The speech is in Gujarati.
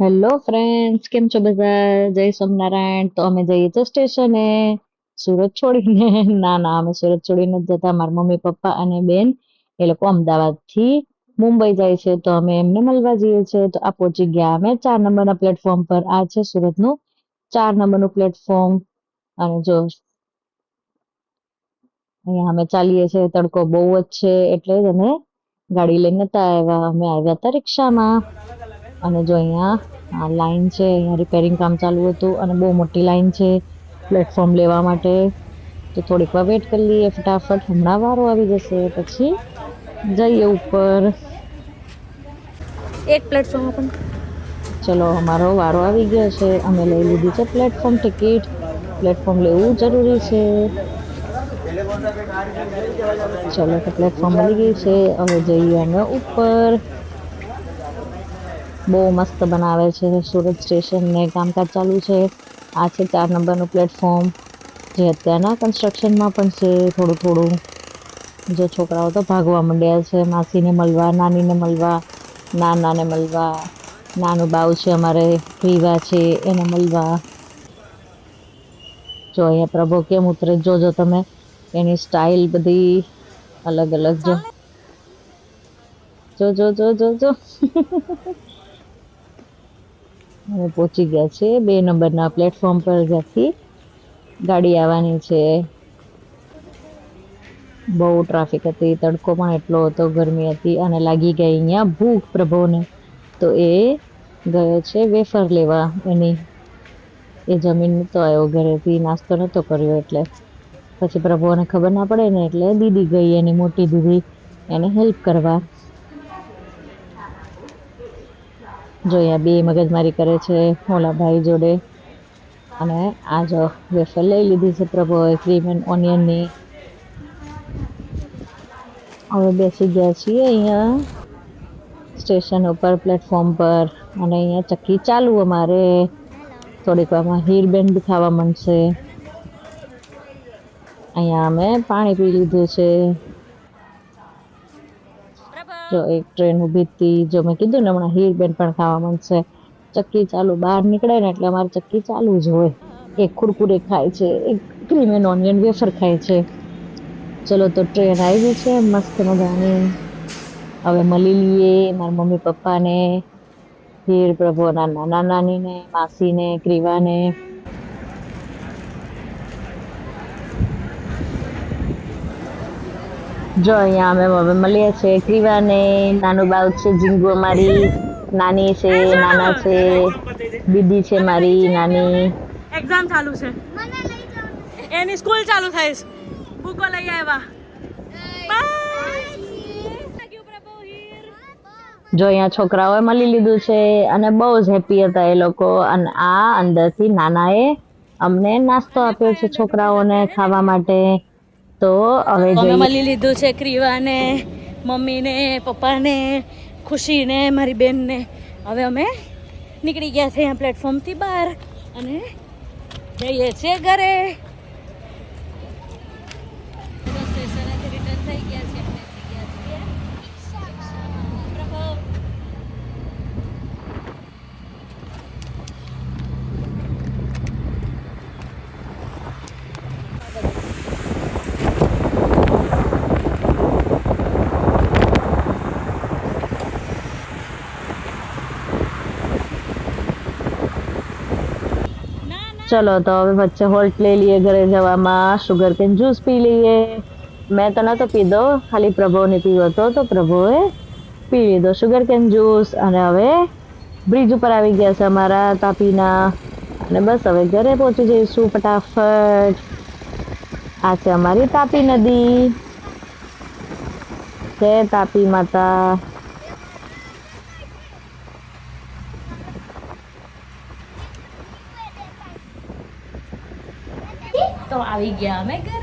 હેલો ફ્રેન્ડ્સ, કેમ છો બધા? જય સ્વામિનારાયણ. તો અમે જઈએ છીએ સ્ટેશને સુરત છોડીને. ના ના, અમે સુરત છોડીને નથી જતા. મારા મમ્મી પપ્પા અને બેન એ લોકો અમદાવાદ થી મુંબઈ જાય છે, તો અમે એમને મળવા જઈએ છીએ. તો આ પહોંચી ગયા અમે 4 નંબરના પ્લેટફોર્મ પર. આ છે સુરતનું 4 નંબરનું પ્લેટફોર્મ. અને જો અહીંયા અમે ચાલીએ છીએ, તડકો બહુ જ છે એટલે જ અમે ગાડી લઈને નતા આવ્યા. અમે આવ્યા હતા રિક્ષામાં. અને જો અહીંયા લાઈન છે, અહીંયા રિપેરિંગ કામ ચાલુ હતું અને બહુ મોટી લાઈન છે પ્લેટફોર્મ લેવા માટે. તો થોડીક વાર વેટ કરી લઈએ ફટાફટ. હમણાં વારો આવી જશે પછી જઈએ ઉપર. એક પ્લેટફોર્મ પણ ચલો, અમારો વારો આવી ગયો છે. અમે લઈ લીધી છે પ્લેટફોર્મ ટિકિટ. પ્લેટફોર્મ લેવું જરૂરી છે. ચલો, તો પ્લેટફોર્મ મળી ગઈ છે. હવે જઈએ અમે ઉપર. બહુ મસ્ત બનાવે છે સુરત સ્ટેશન ને કામકાજ ચાલુ છે. આ છે 4 નંબરનું પ્લેટફોર્મ, જે અત્યારના કન્સ્ટ્રક્શનમાં પણ છે થોડું થોડું. જો છોકરાઓ તો ભાગવા માંડ્યા છે માસીને મળવા, નાનીને મળવા, નાનાને મળવા. નાનું બાવ છે અમારે, રીવા છે, એને મળવા. જો અહીંયા પ્રભુ કેમ ઉતરે જોજો તમે. એની સ્ટાઇલ બધી અલગ અલગ. જો જો જો જો જો જો. અમે પહોંચી ગયા છે 2 નંબરના પ્લેટફોર્મ પર, જ્યાંથી ગાડી આવવાની છે. બહુ ટ્રાફિક હતી, તડકો પણ એટલો હતો, ગરમી હતી અને લાગી ગઈ અહીંયા ભૂખ પ્રભુને. તો એ ગયો છે વેફર લેવા. એ જમીન નતો આવ્યો ઘરેથી, નાસ્તો નતો કર્યો. એટલે પછી પ્રભુને ખબર ના પડે ને, એટલે દીદી ગઈ, એની મોટી દીદી, એને હેલ્પ કરવા. જો અહીંયા બે મગજમારી કરે છે ઓલા ભાઈ જોડે. અને આ જો વેફર લઈ લીધી છે પ્રભુએ, ક્રીમ એન્ડ ઓનિયનની. હવે બેસી ગયા છીએ અહીંયા સ્ટેશન ઉપર, પ્લેટફોર્મ પર. અને અહીંયા ચક્કી ચાલુ અમારે. થોડીક વારમાં હીરબેન બી ખાવા માંડશે. અહીંયા અમે પાણી પી લીધું છે. જો એક ટ્રેન ઊભી હતી, જો મેં કીધું ને હમણાં હીરબેન પણ ખાવા માંડશે. ચક્કી ચાલુ, બહાર નીકળે ને એટલે અમારે ચક્કી ચાલુ જ હોય. એક કુરકુરે ખાય છે, એક ક્રીમ એન્ડ ઓનિયન વેફર ખાય છે. ચલો, તો ટ્રેન આવી છે મસ્ત મજાની. હવે મળી લઈએ મારા મમ્મી પપ્પાને, હીર પ્રભુના નાના નાનીને, માસીને, ક્રીવાને. જો અહીંયા અમે હવે મળીએ છીએ ક્રીવાને. નાનું બાવ છે જીંગુ અમારી, નાની છે, નાના છે, દીદી છે મારી નાની. એક્ઝામ ચાલુ છે, એની સ્કૂલ ચાલુ થાય છે. બુકો લઈ આવ્યા. જો અહીંયા છોકરાઓએ મળી લીધું છે અને બહુ જ હેપી હતા એ લોકો. અને આ અંદરથી નાનાએ અમને નાસ્તો આપ્યો છે છોકરાઓને ખાવા માટે. તો હવે અમે જોઈએ. મળી લીધું છે ક્રીવાને, મમ્મીને, પપ્પાને, ખુશીને, મારી બેનને. હવે અમે નીકળી ગયા છે અહીંયા પ્લેટફોર્મથી બહાર અને જઈએ છીએ ઘરે. સ્ટેશનેથી રિટર્ન થઈ ગયા છે. ચલો, તો હવે વચ્ચે હોલ્ટ લઈ લઈએ ઘરે જવામાં. શુગર કેન જ્યુસ પી લઈએ. મેં તો નતો પીધો, ખાલી પ્રભુને પીવો હતો, તો પ્રભુએ પી લીધો શુગર કેન જ્યુસ. અને હવે બ્રિજ ઉપર આવી ગયા છે અમારા તાપીના. અને બસ હવે ઘરે પહોંચી જઈશું ફટાફટ. આ છે અમારી તાપી નદી. જય તાપી માતા. તો આવી ગયા અમે ઘરે.